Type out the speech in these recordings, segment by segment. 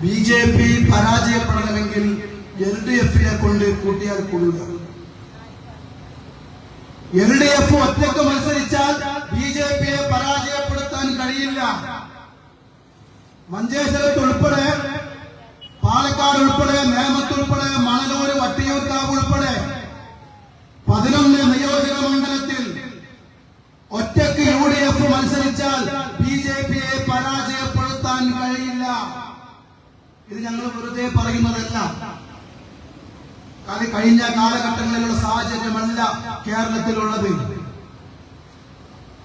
BJP പരാജയപ്പെടണമെങ്കിൽ LDFനെ കൊണ്ട് കൂട്ടിയാൽ കൊള്ളില്ല. LDF ഒറ്റക്ക് മത്സരിച്ചാൽ BJPയെ പരാജയപ്പെടുത്താൻ കഴിയില്ല. മഞ്ചേശ്വരത്ത് ഉൾപ്പെടെ, പാലക്കാട് ഉൾപ്പെടെ, നേമത്ത് ഉൾപ്പെടെ, മണലൂർ, വട്ടിയൂർക്കാവ് ഉൾപ്പെടെ 11 നിയോജക മണ്ഡലത്തിൽ ഒറ്റക്ക് UDF മത്സരിച്ചാൽ BJPയെ പരാജയപ്പെടുത്താൻ കഴിയില്ല. ഇത് ഞങ്ങൾ വെറുതെ പറയുന്നതല്ല. കഴിഞ്ഞ കാലഘട്ടങ്ങളിലുള്ള സാഹചര്യമല്ല കേരളത്തിലുള്ളത്.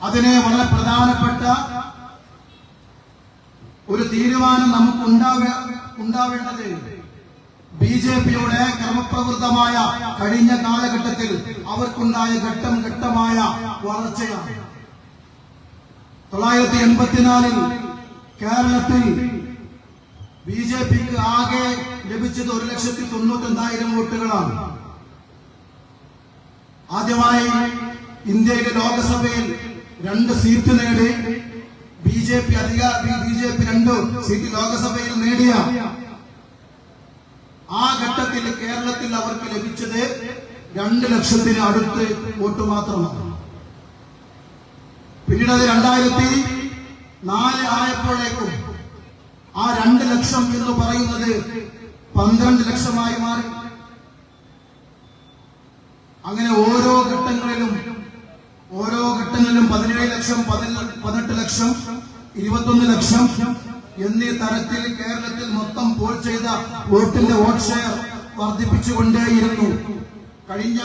അതിന് വളരെ പ്രധാനപ്പെട്ട ഒരു തീരുമാനം നമുക്ക് ഉണ്ടാവേണ്ടത് BJPയുടെ ക്രമപ്രവൃത്തമായ കഴിഞ്ഞ കാലഘട്ടത്തിൽ അവർക്കുണ്ടായ ഘട്ടം ഘട്ടമായ വളർച്ചയാണ്. 1984 കേരളത്തിൽ BJPക്ക് ആകെ ലഭിച്ചത് 1,91,000 വോട്ടുകളാണ്. ആദ്യമായി ഇന്ത്യയിലെ ലോകസഭയിൽ 2 സീറ്റ് നേടി BJP 2 സീറ്റ് ലോകസഭയിൽ നേടിയ ആ ഘട്ടത്തിൽ കേരളത്തിൽ അവർക്ക് ലഭിച്ചത് 2 ലക്ഷത്തിന് അടുത്ത് വോട്ട് മാത്രമാണ്. പിന്നീട് അത് 2004 ആയപ്പോഴേക്കും ആ 2 ലക്ഷം എന്ന് പറയുന്നത് 12 ലക്ഷമായി മാറി. അങ്ങനെ ഓരോ ഘട്ടങ്ങളിലും 17 ലക്ഷം, 18 ലക്ഷം, 21 ലക്ഷം എന്നീ തരത്തിൽ കേരളത്തിൽ മൊത്തം പോൾ ചെയ്ത വോട്ടിന്റെ വോട്ട് ഷെയർ വർദ്ധിപ്പിച്ചുകൊണ്ടേയിരുന്നു. കഴിഞ്ഞ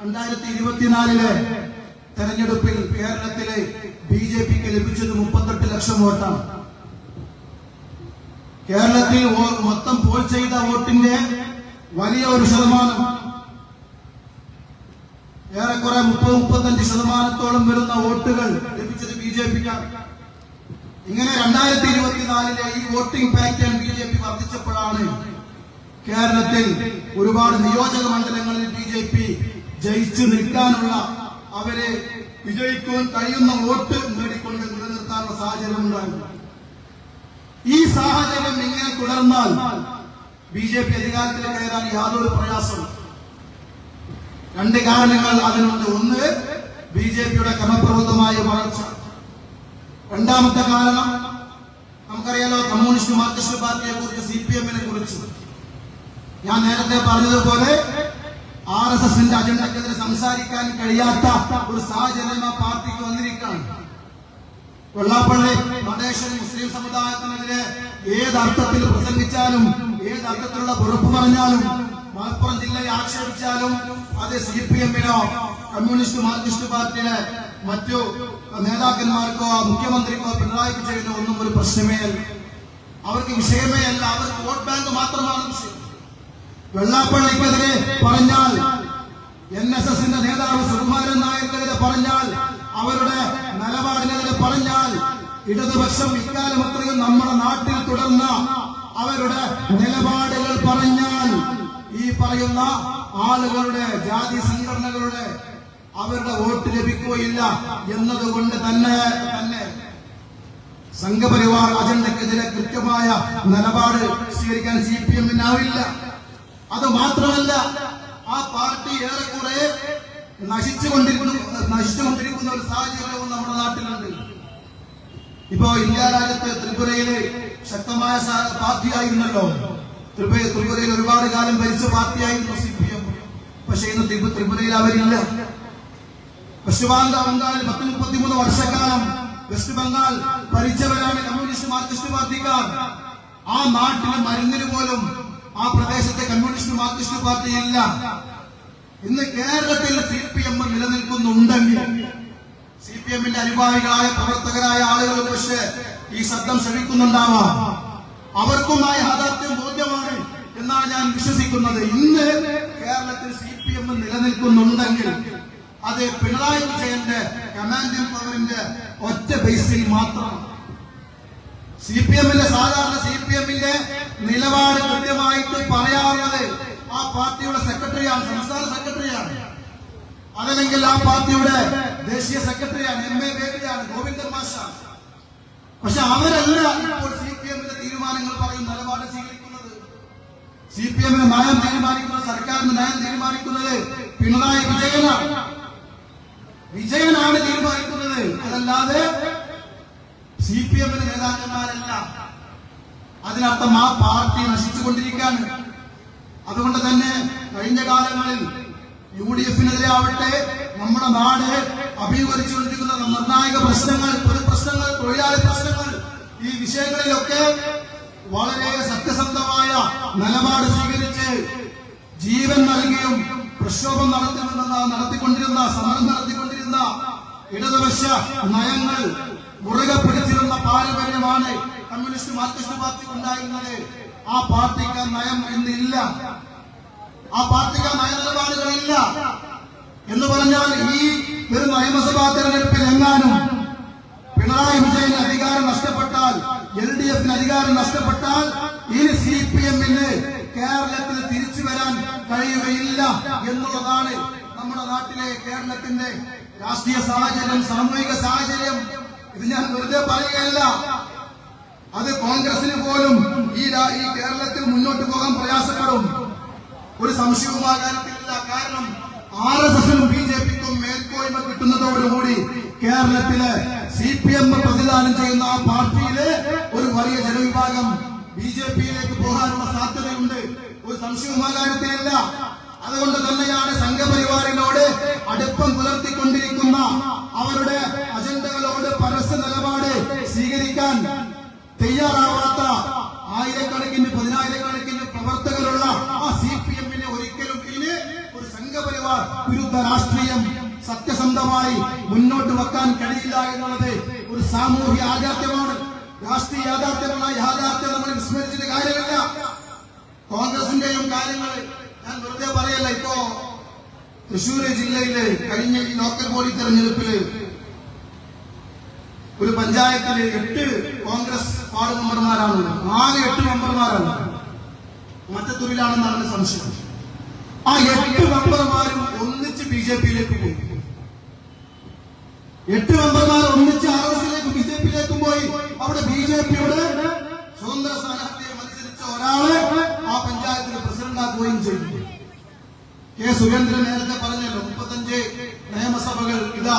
2024 തെരഞ്ഞെടുപ്പിൽ കേരളത്തിലെ BJPക്ക് ലഭിച്ചത് 38 ലക്ഷം വോട്ടാണ്. കേരളത്തിൽ മൊത്തം പോൾ ചെയ്ത വോട്ടിന്റെ വലിയ ഒരു ശതമാനം, ഏറെക്കുറെ 30-35% വരുന്ന വോട്ടുകൾ ലഭിച്ചത് BJPക്കാണ്. ഇങ്ങനെ 2024 ഈ വോട്ടിംഗ് പാറ്റേൺ BJP വർദ്ധിച്ചപ്പോഴാണ് കേരളത്തിൽ ഒരുപാട് നിയോജക മണ്ഡലങ്ങളിൽ BJP ജയിച്ചു നിൽക്കാനുള്ള, അവരെ വിജയിക്കാൻ കഴിയുന്ന വോട്ട് നേടിക്കൊണ്ട് നിലനിർത്താനുള്ള സാഹചര്യം ഉണ്ടായിരുന്നു. ഈ സാഹചര്യം ഇങ്ങനെ തുടർന്നാൽ BJP അധികാരത്തിൽ കയറാൻ യാതൊരു പ്രയാസവും. 2 കാരണങ്ങൾ അതിനുണ്ട്. ഒന്ന്, BJPയുടെ ക്രമപ്രവൃത്തമായ വളർച്ച. രണ്ടാമത്തെ കാരണം നമുക്കറിയാലോ, കമ്മ്യൂണിസ്റ്റ് മാർക്സിസ്റ്റ് പാർട്ടിയെ കുറിച്ച്, CPM-നെ കുറിച്ച് ഞാൻ നേരത്തെ പറഞ്ഞതുപോലെ RSSന്റെ അജണ്ടക്കെതിരെ സംസാരിക്കാൻ കഴിയാത്ത ഒരു സാഹചര്യം ആ പാർട്ടിക്ക് വന്നിരിക്കുകയാണ്. വെള്ളാപ്പള്ളി മതേശ്വര മുസ്ലിം സമുദായത്തിനെതിരെ ഏതർത്ഥത്തിൽ പ്രസംഗിച്ചാലും, ഏതർത്ഥത്തിലുള്ള വെറുപ്പ് പറഞ്ഞാലും, മലപ്പുറം ജില്ലയെ ആക്ഷേപിച്ചാലും അത് CPM-നോ കമ്മ്യൂണിസ്റ്റ് മാർക്സിസ്റ്റ് പാർട്ടിയിലെ മറ്റു നേതാക്കന്മാർക്കോ മുഖ്യമന്ത്രിക്കോ പിണറായി വിജയനോ ഒന്നും ഒരു പ്രശ്നമേ അല്ല. അവർക്ക് വിഷയമേ അല്ല. അവർക്ക് വോട്ട് ബാങ്ക് മാത്രമാണ് വിഷയം. വെള്ളാപ്പള്ളിക്കെതിരെ പറഞ്ഞാൽ, NSSന്റെ നേതാവ് സുകുമാരൻ നായർക്കെതിരെ പറഞ്ഞാൽ, അവരുടെ നിലപാടിനെതിരെ പറഞ്ഞാൽ, ഇടതുപക്ഷം ഇക്കാലം അത്രയും നമ്മുടെ നാട്ടിൽ തുടർന്ന അവരുടെ നിലപാടുകൾ പറഞ്ഞാൽ, ഈ പറയുന്ന ആളുകളുടെ, ജാതി സംഘടനകളുടെ അവരുടെ വോട്ട് ലഭിക്കുകയില്ല എന്നതുകൊണ്ട് തന്നെ സംഘപരിവാർ അജണ്ടക്കെതിരെ കൃത്യമായ നിലപാട് സ്വീകരിക്കാൻ CPM-നാവില്ല. അത് മാത്രമല്ല, ആ പാർട്ടി ഏറെക്കുറെ നശിച്ചുകൊണ്ടിരിക്കുന്ന ഒരു സാഹചര്യവും നമ്മുടെ നാട്ടിലുണ്ട്. ഇപ്പോ ഇന്ത്യ രാജ്യത്ത് ത്രിപുരയിലെ ശക്തമായ പാർട്ടിയായിരുന്നല്ലോ. ത്രിപുരയിൽ ഒരുപാട് കാലം ഭരിച്ച പാർട്ടിയായിരുന്നു CPM. പക്ഷെ ഇന്ന് ത്രിപുരയിൽ അവരില്ല. വെസ്റ്റ് ബംഗാളിൽ 33 വർഷക്കാലം വെസ്റ്റ് ബംഗാൾ ഭരിച്ചവരാണ് കമ്മ്യൂണിസ്റ്റ് മാർക്സിസ്റ്റ് പാർട്ടിക്കാർ. ആ നാട്ടിലെ മരുന്നിന് പോലും ആ പ്രദേശത്തെ കമ്മ്യൂണിസ്റ്റ് മാർക്സിസ്റ്റ് പാർട്ടി ഇല്ല. ഇന്ന് കേരളത്തിൽ CPM നിലനിൽക്കുന്നുണ്ടെങ്കിൽ CPM-ന്റെ അനുഭാവികളായ പ്രവർത്തകരായ ആളുകൾ പക്ഷേ ഈ ശബ്ദം ശ്രമിക്കുന്നുണ്ടാവാം. അവർക്കുമായ യാഥാർത്ഥ്യം ബോധ്യമാണ് എന്നാണ് ഞാൻ വിശ്വസിക്കുന്നത്. ഇന്ന് കേരളത്തിൽ CPM നിലനിൽക്കുന്നുണ്ടെങ്കിൽ അത് പിണറായി വിജയന്റെ കമാൻഡിംഗ് പവറിന്റെ ഒറ്റ ബേസിൽ മാത്രം. സാധാരണ CPM-ന്റെ നിലപാട് കൃത്യമായിട്ട് പറയാറുള്ളത് ആ പാർട്ടിയുടെ സെക്രട്ടറിയാണ്, സംസ്ഥാന സെക്രട്ടറിയാണ്. അതല്ലെങ്കിൽ ആ പാർട്ടിയുടെ ദേശീയ സെക്രട്ടറിയാണ്, MA ബേബിയാണ്, ഗോവിന്ദൻ മാഷാണ്. പക്ഷെ അവരല്ല ഇപ്പോൾ CPM-ന്റെ തീരുമാനം തീരുമാനങ്ങൾ പറയും, നിലപാട് സ്വീകരിക്കുന്നത്. CPM നയം തീരുമാനിക്കുന്നത്, സർക്കാരിന്റെ നയം തീരുമാനിക്കുന്നത് പിണറായി വിജയനാണ് തീരുമാനിക്കുന്നത്. അതല്ലാതെ CPM നേതാക്കന്മാരല്ല. അതിനർത്ഥം ആ പാർട്ടി നശിച്ചുകൊണ്ടിരിക്കുകയാണ്. അതുകൊണ്ട് തന്നെ കഴിഞ്ഞ കാലങ്ങളിൽ UDF-നെതിരെ ആവട്ടെ, നമ്മുടെ നാട് അഭിമുഖീകരിച്ചുകൊണ്ടിരിക്കുന്ന നിർണായക പ്രശ്നങ്ങൾ, പൊതുപ്രശ്നങ്ങൾ, തൊഴിലാളി പ്രശ്നങ്ങൾ, ഈ വിഷയങ്ങളിലൊക്കെ വളരെ സത്യസന്ധമായ നിലപാട് സ്വീകരിച്ച് ജീവൻ നൽകിയും പ്രക്ഷോഭം നടത്തിക്കൊണ്ടിരുന്ന, സമരം നടത്തിക്കൊണ്ടിരുന്ന ഇടതുപക്ഷ നയങ്ങൾ മുറുകെ പിടിച്ചിരുന്ന പാരമ്പര്യമാണ് കമ്മ്യൂണിസ്റ്റ് മാർക്സിസ്റ്റ് പാർട്ടി ഉണ്ടായിരുന്നത്. ആ പാർട്ടിക്ക് നയം ഇന്നില്ല, ആ പാർട്ടിക്ക് നയനിലപാടുകളില്ല എന്ന് പറഞ്ഞാൽ ഈ ഒരു നിയമസഭാ തെരഞ്ഞെടുപ്പിൽ എങ്ങാനും പിണറായി വിജയന് അധികാരം നഷ്ടപ്പെട്ടാൽ, LDF-ന് അധികാരം നഷ്ടപ്പെട്ടാൽ, ഇനി CPM-ന് കേരളത്തിൽ തിരിച്ചു വരാൻ കഴിയുകയില്ല എന്നുള്ളതാണ് നമ്മുടെ നാട്ടിലെ കേരളത്തിന്റെ രാഷ്ട്രീയ സാഹചര്യം, സാമൂഹിക സാഹചര്യം. ഇത് ഞാൻ വെറുതെ പറയുകയല്ല. അത് കോൺഗ്രസിന് പോലും ഈ കേരളത്തിൽ മുന്നോട്ട് പോകാൻ പ്രയാസപ്പെടും, ഒരു സംശയവും ആ കാര്യത്തിലില്ല. കാരണം RSS-നും BJP-ക്കും മേൽക്കോയ്മ കിട്ടുന്നതോടുകൂടി കേരളത്തിലെ CPM പ്രതിദാനം ചെയ്യുന്ന ആ പാർട്ടിയിലെ ഒരു വലിയ ജനവിഭാഗം BJP-യിലേക്ക് പോകാനുള്ള സാധ്യതയുണ്ട്, ഒരു സംശയവും ആ കാര്യത്തിലില്ല. അതുകൊണ്ട് തന്നെയാണ് സംഘപരിവാറിനോട് അടുപ്പം പുലർത്തിക്കൊണ്ടിരിക്കുന്ന അവരുടെ അജണ്ടകളോട് പരസ്യ നിലപാട് സ്വീകരിക്കാൻ തയ്യാറാവാത്ത ആയിരക്കണക്കിന്, പതിനായിരക്കണക്കിന് പ്രവർത്തകരുള്ള ആ CPM-ന് ഒരിക്കലും ഇനി ഒരു സംഘപരിവാർ വിരുദ്ധ രാഷ്ട്രീയം സത്യസന്ധമായി മുന്നോട്ട് വെക്കാൻ കഴിയില്ല എന്നുള്ളത് ഒരു സാമൂഹ്യ യാഥാർത്ഥ്യമാണ്, രാഷ്ട്രീയ യാഥാർത്ഥ്യമുള്ള യാഥാർത്ഥ്യം നമ്മൾ വിസ്മരിച്ചിട്ട് കാര്യമില്ല. കോൺഗ്രസിന്റെയും കാര്യങ്ങൾ ഞാൻ വെറുതെ പറയല്ല. ഇപ്പോ തൃശ്ശൂർ ജില്ലയിലെ കഴിഞ്ഞ ഈ ലോക്കൽ ബോഡി തെരഞ്ഞെടുപ്പില് ഒരു പഞ്ചായത്തില് 8 കോൺഗ്രസ് വാർഡ് മെമ്പർമാരാണ്, ആകെ 8 മെമ്പർമാരാണ്. മറ്റത്തൂരിലാണെന്നാണ് സംശയം. ആ 8 മെമ്പർമാരും ഒന്നിച്ച് BJP-യിലേക്ക് പോയി. 8 മെമ്പർമാർ ഒന്നിച്ച് RSS-ലേക്കും BJP-യിലേക്കും പോയി. അവിടെ BJP-യുടെ സ്വതന്ത്ര സ്ഥാനാർത്ഥിയെ മത്സരിച്ച ഒരാളെ ആ പഞ്ചായത്തിന് പ്രസിഡന്റാക്കുകയും ചെയ്തു. സുരേന്ദ്രൻ നേരത്തെ പറഞ്ഞല്ലോ, 35 നിയമസഭകൾ ഇതാ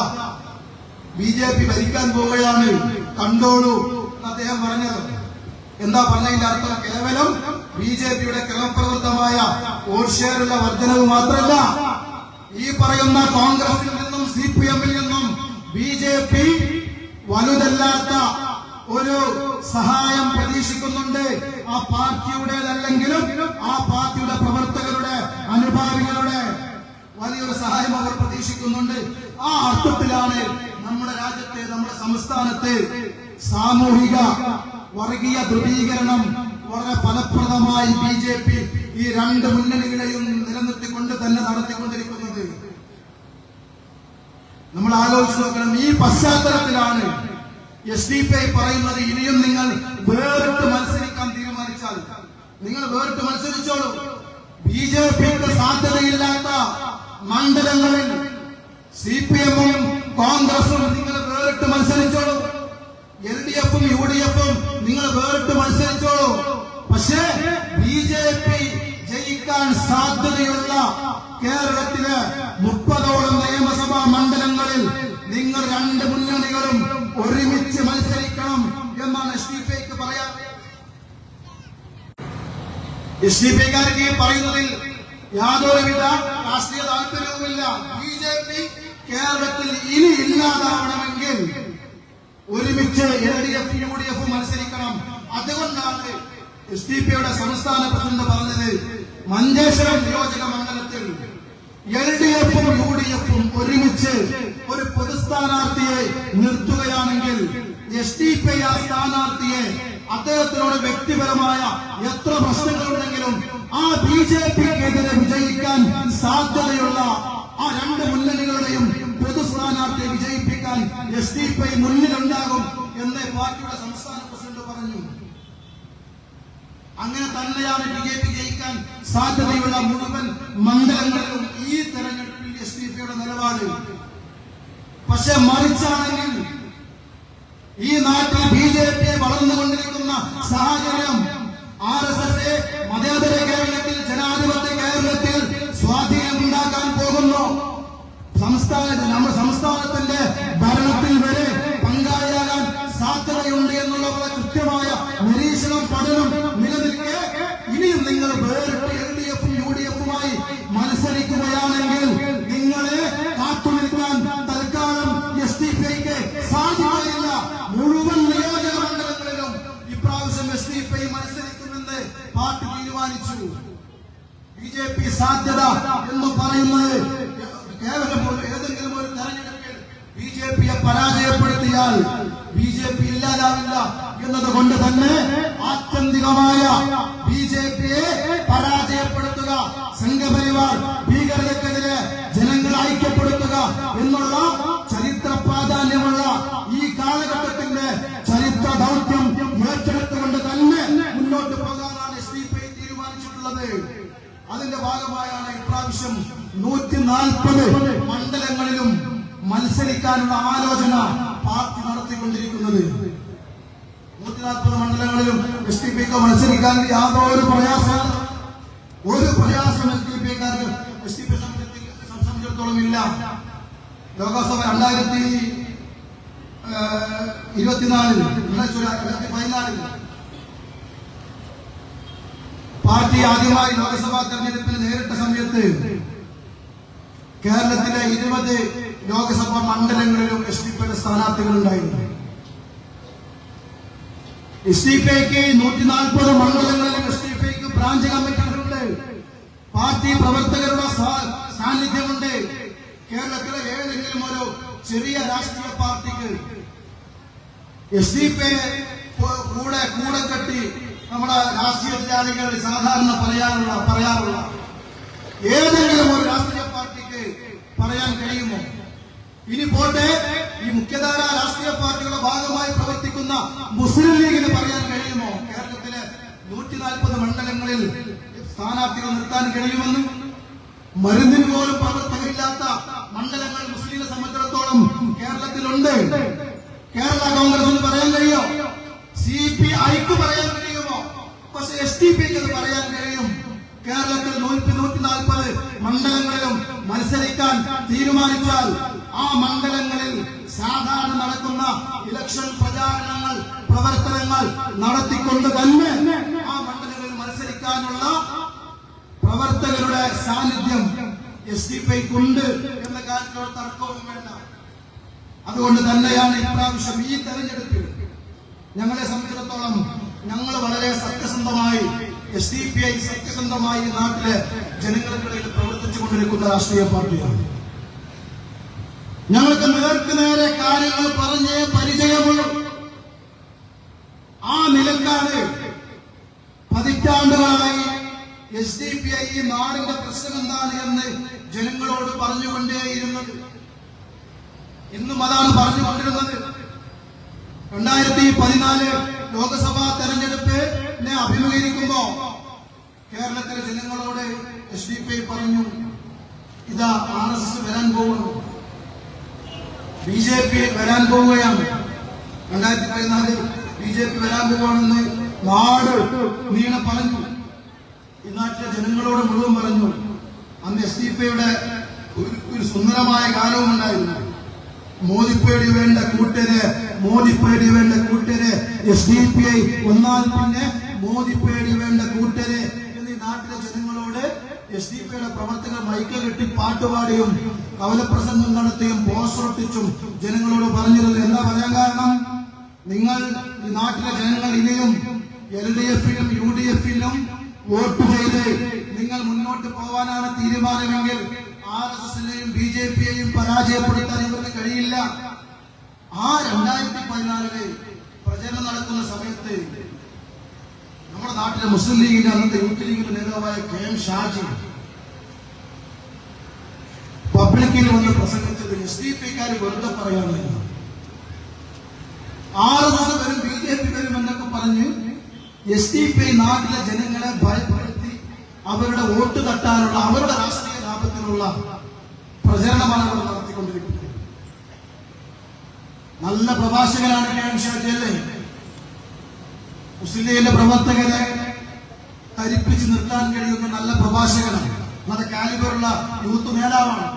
BJP ഭരിക്കാൻ പോവുകയാണ്, കണ്ടോളൂ എന്ന് അദ്ദേഹം പറഞ്ഞത്. എന്താ പറഞ്ഞതിന്റെ അർത്ഥം? കേവലം BJP-യുടെ ക്രമപ്രവൃത്തമായ വോട്ട് ഷെയറുള്ള വർധനവ് മാത്രമല്ല, ഈ പറയുന്ന കോൺഗ്രസിൽ നിന്നും CPM-ൽ നിന്നും BJP വലുതല്ലാത്ത ഒരു സഹായം പ്രതീക്ഷിക്കുന്നുണ്ട്. ആ പാർട്ടിയുടേതല്ലെങ്കിലും ആ പാർട്ടിയുടെ പ്രവർത്തകരുടെ, അനുഭാവികളുടെ വലിയൊരു സഹായം അവർ പ്രതീക്ഷിക്കുന്നുണ്ട്. ആ അർത്ഥത്തിലാണ് നമ്മുടെ രാജ്യത്തെ, നമ്മുടെ സംസ്ഥാനത്തെ സാമൂഹിക വർഗീയ ധ്രുവീകരണം വളരെ ഫലപ്രദമായി BJP ഈ 2 മുന്നണികളെയും നിലനിർത്തിക്കൊണ്ട് തന്നെ നടത്തിക്കൊണ്ടിരിക്കുന്നത്. നമ്മൾ ആലോചിച്ച് നോക്കണം. ഈ പശ്ചാത്തലത്തിലാണ് SDPI പറയുന്നത്, ഇനിയും നിങ്ങൾ വേറിട്ട് മത്സരിക്കാൻ തീരുമാനിച്ചാൽ നിങ്ങൾ വേറിട്ട് മത്സരിച്ചോളൂ. BJP-ക്ക് സാധ്യതയില്ലാത്ത മണ്ഡലങ്ങളിൽ CPM-ഉം കോൺഗ്രസും നിങ്ങൾ വേറിട്ട് മത്സരിച്ചോളൂ. LDF-ഉം UDF-ഉം നിങ്ങൾ വേറിട്ട് മത്സരിച്ചോളൂ. പക്ഷേ BJP ജയിക്കാൻ സാധ്യതയുള്ള കേരളത്തിലെ 30ഓളം നിയമസഭാ മണ്ഡലങ്ങളിൽ നിങ്ങൾ 2 മുന്നണികളും ഒരുമിച്ച് മത്സരിക്കണം എന്നാണ് SDPIക്ക് പറയാൻ. SDPIക്കാർക്ക് പറയുന്നതിൽ യാതൊരുവിധ രാഷ്ട്രീയ താല്പര്യവുമില്ല. BJP കേരളത്തിൽ ഇനി ഇല്ലാതാവണമെങ്കിൽ ഒരുമിച്ച് LDF, UDF മത്സരിക്കണം. അതുകൊണ്ടാണ് SDPIയുടെ സംസ്ഥാന പ്രസിഡന്റ് പറഞ്ഞത്, മഞ്ചേശ്വരം നിയോജക മണ്ഡലത്തിൽ LDF-ഉം UDF-ഉം ഒരുമിച്ച് ഒരു പൊതുസ്ഥാനാർത്ഥിയെ നിർത്തുകയാണെങ്കിൽ SDPI ആ സ്ഥാനാർത്ഥിയെ അദ്ദേഹത്തിനോട് വ്യക്തിപരമായ എത്ര പ്രശ്നങ്ങളുണ്ടെങ്കിലും ആ BJP-ക്കെതിരെ വിജയിക്കാൻ സാധ്യതയുള്ള ആ 2 മുന്നണികളുടെയും പൊതു സ്ഥാനാർത്ഥിയെ വിജയിപ്പിക്കാൻ SDPI മുന്നിലുണ്ടാകും എന്ന് പാർട്ടിയുടെ സംസ്ഥാന പ്രസിഡന്റ് പറഞ്ഞു. അങ്ങനെ തന്നെയാണ് BJP ജയിക്കാൻ സാധ്യതയുള്ള മുഴുവൻ മണ്ഡലങ്ങളിലും ഈ തെരഞ്ഞെടുപ്പിൽ SDPIയുടെ നിലപാട്. പക്ഷെ മറിച്ചാണെങ്കിൽ ഈ നാട്ടിൽ BJP വളർന്നുകൊണ്ടിരിക്കുന്ന സാഹചര്യം RSS മതേതര കേരളത്തിൽ, ജനാധിപത്യ കേരളത്തിൽ സ്വാധീനമുണ്ടാക്കാൻ പോകുന്നു. നമ്മുടെ സംസ്ഥാനത്തിന്റെ ഭരണത്തിൽ വരെ പങ്കാളിയാകാൻ സാധ്യതയുണ്ട് എന്നുള്ള കൃത്യമായ നിരീക്ഷണം, പഠനം നിലനിൽക്കെ ഇനിയും നിങ്ങൾ വേറിട്ട് LDF-ഉം UDF-ഉമായി മത്സരിക്കുകയാണെങ്കിൽ നിങ്ങളെ കാത്തുനിൽക്കാൻ തൽക്കാലം SDPIക്ക് സാധിക്കുകയില്ല. മുഴുവൻ നിയോജക മണ്ഡലങ്ങളിലും ഇപ്രാവശ്യം SDPI മത്സരിക്കുമെന്ന് പാർട്ടി തീരുമാനിച്ചു. BJP സാധ്യത എന്ന് പറയുന്നത് കേവലം ഏതെങ്കിലും ഒരു തെരഞ്ഞെടുപ്പിൽ BJPയെ പരാജയപ്പെടുത്തിയാൽ BJP ഇല്ലാതാവില്ല എന്നതുകൊണ്ട് തന്നെ ആത്യന്തികമായ BJPയെ പരാജയപ്പെടുത്തുക, സംഘപരിവാർ ഭീകരതക്കെതിരെ ജനങ്ങളെ ഐക്യപ്പെടുത്തുക എന്നുള്ള ചരിത്ര പ്രാധാന്യമുള്ള ഈ കാലഘട്ടത്തിന്റെ ചരിത്ര ദൗത്യം ഏറ്റെടുത്തുകൊണ്ട് തന്നെ മുന്നോട്ട് പോകാനാണ് SDPI തീരുമാനിച്ചിട്ടുള്ളത്. അതിന്റെ ഭാഗമായാണ് ഇപ്രാവശ്യം 140 മണ്ഡലങ്ങളിലും മത്സരിക്കാനുള്ള ആലോചന പാർട്ടി നടത്തിക്കൊണ്ടിരിക്കുന്നത്. 140 മണ്ഡലങ്ങളിലും SDPIക്ക് മത്സരിക്കാൻ യാതൊരു പ്രയാസം SDPIക്കാർക്ക് SDPI സംബന്ധിച്ചിടത്തോളം ഇല്ല. ലോകസഭ 2014 പാർട്ടി ആദ്യമായി ലോക്സഭാ തെരഞ്ഞെടുപ്പിൽ നേരിട്ട സമയത്ത് കേരളത്തിലെ 20 ലോക്സഭാ മണ്ഡലങ്ങളിലും SDPIയുടെ സ്ഥാനാർത്ഥികളുണ്ടായിരുന്നു. SDPIക്ക് 140 മണ്ഡലങ്ങളിലും SDPIക്ക് ബ്രാഞ്ച് കമ്മിറ്റികളുണ്ട്. പാർട്ടി പ്രവർത്തകരുടെ സാന്നിധ്യമുണ്ട്. കേരളത്തിലെ ഏതെങ്കിലും ഒരു ചെറിയ രാഷ്ട്രീയ പാർട്ടിക്ക് SDPI കൂടെ കെട്ടി നമ്മുടെ രാഷ്ട്രീയ എതിരാളികൾ സാധാരണ പറയാറുള്ള ഏതെങ്കിലും ഒരു രാഷ്ട്രീയ പാർട്ടിക്ക് പറയാൻ കഴിയുമോ? ഇനി പോട്ടെ, ഈ മുഖ്യധാര രാഷ്ട്രീയ പാർട്ടികളുടെ ഭാഗമായി പ്രവർത്തിക്കുന്ന മുസ്ലിം ലീഗിന് പറയാൻ കഴിയുമോ കേരളത്തിലെ 140 മണ്ഡലങ്ങളിൽ സ്ഥാനാർത്ഥികൾ നിർത്താൻ കഴിയുമെന്ന്? മരുന്നിന് പോലും പ്രവർത്തകരില്ലാത്ത മണ്ഡലങ്ങൾ മുസ്ലിങ്ങളെ സംബന്ധിച്ചിടത്തോളം കേരളത്തിലുണ്ട്. കേരള കോൺഗ്രസിന് പറയാൻ കഴിയോ? CPIക്ക് പറയാൻ കഴിയുമോ? പക്ഷെ SDPIക്ക് അത് പറയാൻ കഴിയും. കേരളത്തിൽ 140 മണ്ഡലങ്ങളിലും മത്സരിക്കാൻ തീരുമാനിച്ചാൽ ആ മണ്ഡലങ്ങളിൽ സാധാരണ നടക്കുന്ന ഇലക്ഷൻ പ്രചാരണങ്ങൾ, പ്രവർത്തനങ്ങൾ നടത്തിക്കൊണ്ട് തന്നെ ആ മണ്ഡലങ്ങളിൽ മത്സരിക്കാനുള്ള പ്രവർത്തകരുടെ സാന്നിധ്യം SDPIക്കുണ്ട് എന്ന കാര്യത്തിലുള്ള തർക്കവും വേണ്ട. അതുകൊണ്ട് തന്നെയാണ് ഇപ്രാവശ്യം ഈ തെരഞ്ഞെടുപ്പിൽ ഞങ്ങളെ സംബന്ധിച്ചിടത്തോളം ഞങ്ങൾ വളരെ സത്യസന്ധമായി SDPI സത്യസന്ധമായി നാട്ടിലെ ജനങ്ങൾക്കിടയിൽ പ്രവർത്തിച്ചുകൊണ്ടിരിക്കുന്ന രാഷ്ട്രീയ പാർട്ടിയാണ്. ഞങ്ങൾക്ക് നേർക്ക് നേരെ കാര്യങ്ങൾ പറഞ്ഞേ പരിചയമുള്ളൂ. ആ നിലക്കാണ് പതിറ്റാണ്ടുകളായി SDPI ഈ നാടിന്റെ പ്രശ്നം എന്താണ് എന്ന് ജനങ്ങളോട് പറഞ്ഞുകൊണ്ടേയിരുന്നത്. ഇന്നും അതാണ് പറഞ്ഞുകൊണ്ടിരുന്നത്. 2014 ലോക്സഭാ തെരഞ്ഞെടുപ്പിനെ അഭിമുഖീകരിക്കുമ്പോ കേരളത്തിലെ ജനങ്ങളോട് SDPI പറഞ്ഞു, ഇതാ RSS വരാൻ പോകുന്നു, BJP വരാൻ പോവുകയാണ്, 2014 BJP വരാൻ പോവുകയാണെന്ന് നാട് നീളെ പറഞ്ഞു. ഈ നാട്ടിലെ ജനങ്ങളോട് മുഴുവൻ പറഞ്ഞു. അന്ന് SDPIയുടെ ഒരു സുന്ദരമായ ഗാനവും ഉണ്ടായിരുന്നു. മോദിപ്പേടി വേണ്ട കൂട്ടരെ, മോദിപ്പേടി വേണ്ട കൂട്ടരെ, SDPI വന്നാൽ പിന്നെ മോദിപ്പേടി വേണ്ട കൂട്ടരെ എന്നീ നാട്ടിലെ ജനങ്ങളോട് SDPIയുടെ പ്രവർത്തകർ മൈക്ക് കെട്ടി പാട്ടുപാടിയും കവലപ്രസംഗം നടത്തിയും പോസ്റ്റർ ഒട്ടിച്ചും ജനങ്ങളോട് പറഞ്ഞിരുന്നു. എന്താ പറയാൻ കാരണം? നിങ്ങൾ ഈ നാട്ടിലെ ജനങ്ങൾ ഇനിയും LDF-ലും UDF-ലും വോട്ട് ചെയ്ത് നിങ്ങൾ മുന്നോട്ട് പോവാനാണ് തീരുമാനമെങ്കിൽ RSS-നെയും BJP-യെയും പരാജയപ്പെടുത്താൻ ഇവർക്ക് കഴിയില്ല. ആ 2014 പ്രചരണം നടക്കുന്ന സമയത്ത് നമ്മുടെ നാട്ടിലെ മുസ്ലിം ലീഗിന്റെ അന്നത്തെ യൂത്ത് ലീഗിന്റെ നേതാവായ KM ഷാജി പബ്ലിക്കിൽ വന്ന് പ്രസംഗിച്ചത് SDPIക്കാർ വെറുതെ പറയാറില്ല, RSS വരും BJP വരും എന്നൊക്കെ പറഞ്ഞ് SDPI നാട്ടിലെ ജനങ്ങളെ ഭയപ്പെടുത്തി അവരുടെ വോട്ട് തട്ടാനുള്ള, അവരുടെ രാഷ്ട്രീയ ലാഭത്തിനുള്ള പ്രചരണമാണ് അവർ നടത്തിക്കൊണ്ടിരിക്കുന്നത്. നല്ല പ്രഭാഷകനാണ് കെ.എം. ഷാജി അല്ലേ? മുസ്ലിം ലീഗിന്റെ പ്രവർത്തകരെ ധരിപ്പിച്ച് നിർത്താൻ കഴിയുന്ന നല്ല പ്രഭാഷകനാണ്, നല്ല കാലിബറുള്ള യൂത്ത് നേതാവാണ്.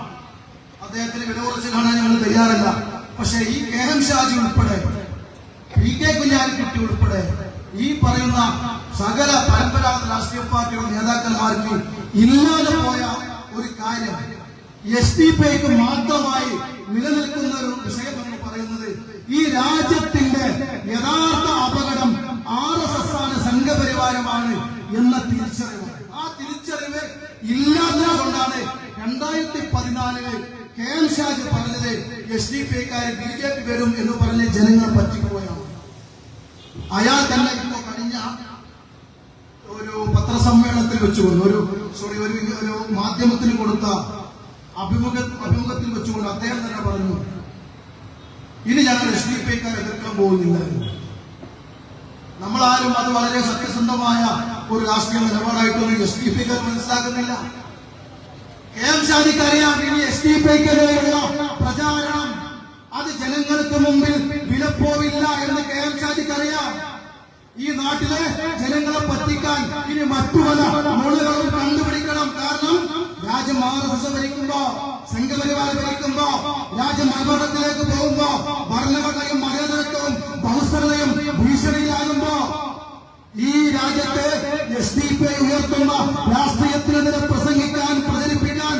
അദ്ദേഹത്തിന് വില കുറച്ച് കാണാൻ ഞങ്ങൾ തയ്യാറില്ല. പക്ഷെ ഈ കെ.എം. ഷാജി ഉൾപ്പെടെ പി.കെ. കുഞ്ഞാലിക്കുട്ടി ഉൾപ്പെടെ ഈ പറയുന്ന സകല പരമ്പരാഗത രാഷ്ട്രീയ പാർട്ടിയുടെ നേതാക്കന്മാർക്ക് ഇല്ലാതെ പോയ ഒരു കാര്യം എസ്.ഡി.പി.ഐക്ക് മാത്രമായി നിലനിൽക്കുന്ന ഒരു വിഷയം എന്ന് പറയുന്നത് ഈ രാജ്യത്തിന്റെ യഥാർത്ഥ അപകടം RSS ആണ്, സംഘപരിവാരമാണ് എന്ന തിരിച്ചറിവ്. ആ തിരിച്ചറിവ് ഇല്ലാത്തതുകൊണ്ടാണ് 2014 കെ.എം. ഷാജി പറഞ്ഞത് എസ്.ഡി.പി.ഐക്കാരെ BJP വരും എന്ന് പറഞ്ഞ് ജനങ്ങളെ പറ്റിപ്പോയാണ്. അയാൾ തന്നെ ഇപ്പോ കഴിഞ്ഞ ഒരു പത്രസമ്മേളനത്തിൽ വെച്ചുകൊണ്ട് ഒരു മാധ്യമത്തിന് കൊടുത്ത അഭിമുഖത്തിൽ വെച്ചുകൊണ്ട് അദ്ദേഹം തന്നെ പറഞ്ഞു, ഇനി ഞങ്ങൾ എസ്.ഡി.പി.ഐക്കാരെ എതിർക്കാൻ പോകുന്നില്ല. നമ്മളാരും അത് വളരെ സത്യസന്ധമായ ഒരു രാഷ്ട്രീയ നിലപാടായിട്ടൊന്നും എസ്.ഡി.പി.ഐക്കാർ മനസ്സിലാക്കുന്നില്ല. കെ.എം. ഷാജിക്ക് അറിയാം, ഇനി എസ്.ഡി.പി.ഐക്കെതിരെയുള്ള പ്രചാരണം അത് ജനങ്ങൾക്ക് മുമ്പിൽ വിലപ്പോവില്ല എന്ന് കെ.എം. ഷാജിക്ക് അറിയാം. ഈ നാട്ടിലെ ജനങ്ങളെ പറ്റിക്കാൻ ഇനി മറ്റു പല നുണകളും കണ്ടുപിടിക്കണം. കാരണം രാജ്യം RSS ഭരിക്കുമ്പോ, സംഘപരിവാർ ഭരിക്കുമ്പോ, രാജ്യം അപകടത്തിലേക്ക് പോകുമ്പോ, ഭരണഘടനയും മതേതരത്വവും ബഹുസ്വരതയും ഭീഷണിയിലാകുമ്പോ ഈ രാജ്യത്തെ എസ്.ഡി.പി.ഐ ഉയർത്തുന്ന രാഷ്ട്രീയത്തിനെതിരെ പ്രസംഗിക്കാൻ, പ്രചരിപ്പിക്കാൻ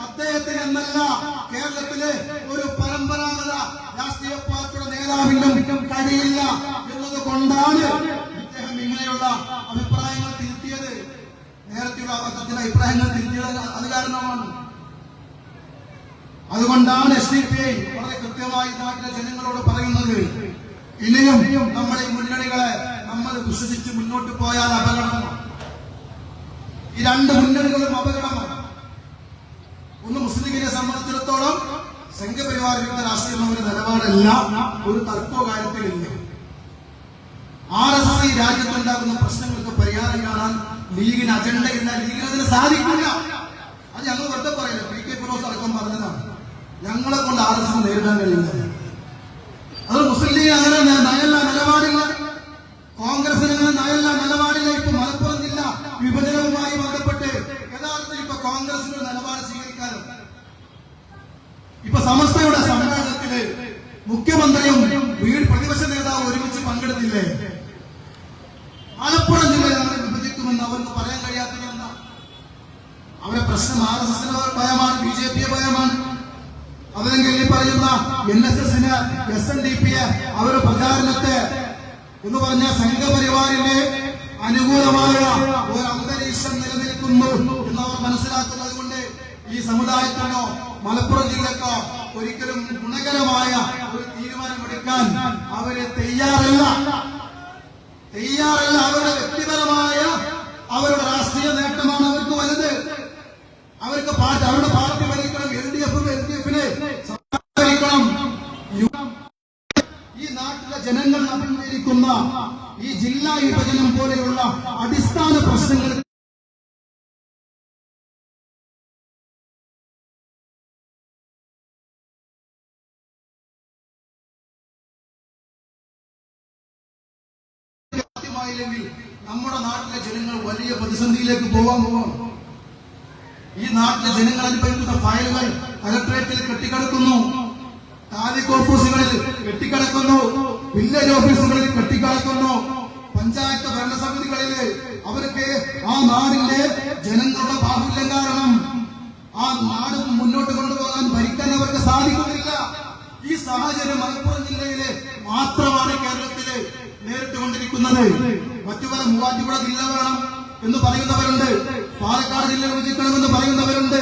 അദ്ദേഹത്തിന് എന്നല്ല കേരളത്തിലെ ഒരു പരമ്പരാഗത രാഷ്ട്രീയ പാർട്ടിയുടെ നേതാവിനും കഴിയില്ല എന്നതുകൊണ്ടാണ് ഇദ്ദേഹം ഇങ്ങനെയുള്ള അഭിപ്രായങ്ങൾ തിരുത്തിയത്. നേരത്തെയുള്ള അദ്ദേഹത്തിന്റെ അഭിപ്രായങ്ങൾ തിരുത്തിയത് അത് കാരണമാണ്. അതുകൊണ്ടാണ് എസ്.ഡി.പി.ഐ വളരെ കൃത്യമായി നാട്ടിലെ ജനങ്ങളോട് പറയുന്നത്, ഇനിയും നമ്മുടെ ഈ മുന്നണികളെ നമ്മൾ വിശ്വസിച്ച് മുന്നോട്ട് പോയാൽ അപകടമാണ്. ഈ രണ്ട് മുന്നണികളും അപകടമാണ്. ഒന്ന്, മുസ്ലിം ലീഗിനെ സംബന്ധിച്ചിടത്തോളം സംഘപരിവാർ വിരുദ്ധ രാഷ്ട്രീയമായ നിലപാടല്ല, ഒരു തർക്കോ കാര്യത്തിലില്ല. RSS ഈ രാജ്യത്തുണ്ടാകുന്ന പ്രശ്നങ്ങൾക്ക് പരിഹാരം കാണാൻ ലീഗിന് അജണ്ടയില്ല, ലീഗിന് അതിന് സാധിക്കില്ല. അത് ഞങ്ങൾ വെറുതെ പറയില്ല, പി.കെ. ഫിറോസ് അടക്കം പറഞ്ഞതാണ്, ഞങ്ങളെ കൊണ്ട് RSS നേരിടാൻ കഴിയില്ല. അത് മുസ്ലിം ലീഗ് അങ്ങനെ നയല്ല, നിലപാടില്ല. കോൺഗ്രസിന് അങ്ങനെ നയല്ല, നിലപാടില്ല. ഇപ്പൊ മലപ്പുറം ജില്ല വിഭജനവുമായി ബന്ധപ്പെട്ട് യഥാർത്ഥത്തിൽ ഇപ്പൊ കോൺഗ്രസിന് നിലപാട് സ്വീകരിക്കാനും ഇപ്പൊ സമസ്തയുടെ സമ്മേളനത്തില് മുഖ്യമന്ത്രിയും പ്രതിപക്ഷ നേതാവ് ഒരുമിച്ച് പങ്കെടുത്തില്ലേ? മലപ്പുറം ജില്ലയെ നമ്മൾ വിഭജിക്കുമെന്ന് അവർക്ക് പറയാൻ കഴിയാത്തത് എന്താ? അവരെ പ്രശ്നം RSSന് ഭയമാണ്, BJP ഭയമാണ്. അതല്ലെങ്കിൽ ഈ പറയുന്ന NSSന്, SNDPയെ അവരുടെ പ്രചാരണത്തെ എന്ന് പറഞ്ഞ സംഘപരിവാറിന്റെ അനുകൂലമായ ഒരു അന്തരീക്ഷം നിലനിൽക്കുന്നു എന്നവർ മനസ്സിലാക്കുന്നത് കൊണ്ട് ഈ സമുദായത്തിനോ മലപ്പുറം ജില്ലക്കോ ഒരിക്കലും ഗുണകരമായ ഒരു തീരുമാനമെടുക്കാൻ അവര് തയ്യാറല്ല. അവരുടെ വ്യക്തിപരമായ അവരുടെ രാഷ്ട്രീയ നേട്ടമാണ് അവർക്ക് വലുത്. അവരുടെ പാർട്ടി ഭരിക്കണം, LDF-നെ ഭരിക്കണം. ഈ നാട്ടിലെ ജനങ്ങൾ അഭിമുഖീകരിക്കുന്ന ഈ ജില്ലാ വിഭജനം പോലെയുള്ള അടിസ്ഥാന പ്രശ്നങ്ങൾ നമ്മുടെ നാട്ടിലെ ജനങ്ങൾ വലിയ പ്രതിസന്ധിയിലേക്ക് പോവാൻ പോവാണ്. ഈ നാട്ടിലെ ജനങ്ങൾ അനുഭവിക്കുന്ന ഫയലുകൾ കലക്ടറേറ്റിൽ കെട്ടിക്കിടക്കുന്നു, താലൂക്ക് ഓഫീസുകളിൽ കെട്ടിക്കിടക്കുന്നു, വില്ലേജ് ഓഫീസുകളിൽ കെട്ടിക്കിടക്കുന്നു, പഞ്ചായത്ത് ഭരണസമിതികളില്. അവർക്ക് ആ നാടിന്റെ ജനങ്ങളുടെ ബാഹുല്യം കാരണം ആ നാട് മുന്നോട്ട് കൊണ്ടുപോകാൻ ഭരിക്കാൻ അവർക്ക് സാധിക്കുന്നില്ല. ഈ സാഹചര്യം മലപ്പുറം ജില്ലയിലെ മാത്രമാണ് കേരളത്തില് നേരിട്ടുകൊണ്ടിരിക്കുന്നത്. മറ്റു പല മൂവാറ്റുപുഴ ജില്ല വേണം എന്ന് പറയുന്നവരുണ്ട്, പാലക്കാട് ജില്ല വിഭജിക്കണമെന്ന് പറയുന്നവരുണ്ട്.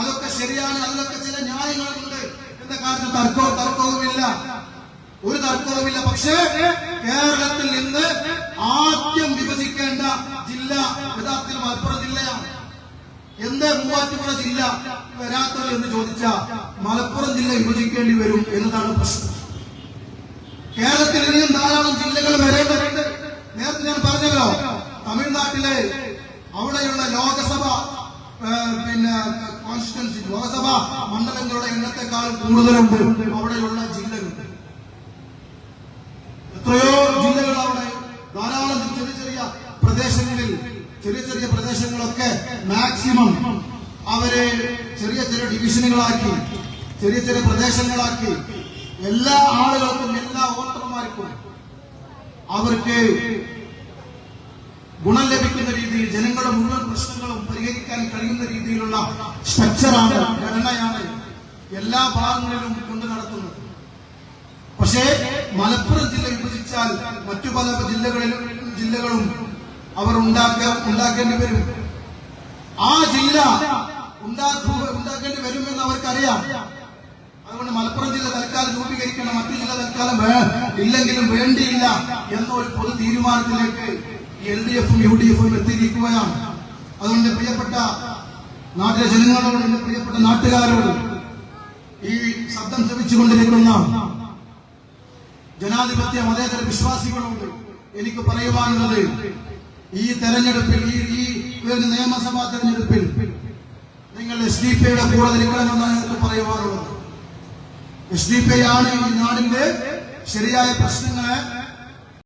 അതൊക്കെ ശരിയാണ്, അതിലൊക്കെ ചില ന്യായങ്ങളുണ്ട് എന്ന കാര്യത്തിൽ തർക്കവുമില്ല, ഒരു തർക്കവുമില്ല. പക്ഷേ കേരളത്തിൽ നിന്ന് ആദ്യം വിഭജിക്കേണ്ട ജില്ല യഥാർത്ഥത്തിൽ മലപ്പുറം ജില്ലയാണ്. എന്തേ മൂവാറ്റുപുഴ ജില്ല വരാത്തത് എന്ന് ചോദിച്ചാൽ മലപ്പുറം ജില്ല വിഭജിക്കേണ്ടി വരും എന്നതാണ് പ്രശ്നം. കേരളത്തിൽ ഇനിയും ധാരാളം ജില്ലകൾ വരേണ്ടതുണ്ട്. നേരത്തെ ഞാൻ പറഞ്ഞല്ലോ, തമിഴ്നാട്ടിലെ അവിടെയുള്ള ലോകസഭ കോൺസ്റ്റിറ്റ്യുവൻസി, ലോകസഭാ മണ്ഡലങ്ങളുടെ എണ്ണത്തെക്കാളും കൂടുതലുണ്ട് അവിടെയുള്ള ജില്ലകൾ. ചെറിയ ചെറിയ പ്രദേശങ്ങളൊക്കെ മാക്സിമം അവരെ ചെറിയ ചെറിയ ഡിവിഷനുകളാക്കി, ചെറിയ ചെറിയ പ്രദേശങ്ങളാക്കി എല്ലാ ആളുകൾക്കും, എല്ലാ വോട്ടർമാർക്കും അവർക്ക് ഗുണം ലഭിക്കുന്ന രീതിയിൽ ജനങ്ങളുടെ മുഴുവൻ പ്രശ്നങ്ങളും പരിഹരിക്കാൻ കഴിയുന്ന രീതിയിലുള്ള സ്ട്രക്ചറാണ്, ഘടനയാണ് എല്ലാ ഭാഗങ്ങളിലും കൊണ്ടു നടത്തുന്നത്. പക്ഷേ മലപ്പുറം ജില്ല വിഭജിച്ചാൽ മറ്റു പല ജില്ലകളും അവർ ഉണ്ടാക്കേണ്ടി വരും. ആ ജില്ല ഉണ്ടാക്കേണ്ടി വരുമെന്ന് അവർക്കറിയാം. അതുകൊണ്ട് മലപ്പുറം ജില്ല തൽക്കാലം രൂപീകരിക്കണം, മറ്റു ജില്ല തൽക്കാലം ഇല്ലെങ്കിലും വേണ്ടിയില്ല എന്നൊരു പൊതു തീരുമാനത്തിലേക്ക് LDF-ഉം UDF-ഉം എത്തിയിരിക്കുകയാണ്. അതുകൊണ്ട് പ്രിയപ്പെട്ട നാട്ടിലെ ജനങ്ങളോട്, എന്റെ പ്രിയപ്പെട്ട നാട്ടുകാരോട്, ഈ ശബ്ദം ശ്രമിച്ചുകൊണ്ടിരിക്കുന്ന ജനാധിപത്യ മതേതര വിശ്വാസികളോട് എനിക്ക് പറയുവാനുള്ളത്, ഈ തെരഞ്ഞെടുപ്പിൽ, ഈ നിയമസഭാ തെരഞ്ഞെടുപ്പിൽ നിങ്ങൾ SDP-യുടെ കൂടെ നിൽക്കണമെന്നാണ് എനിക്ക് പറയുവാനുള്ളത്. SDP ആണ് ഈ നാടിന്റെ ശരിയായ പ്രശ്നങ്ങളെ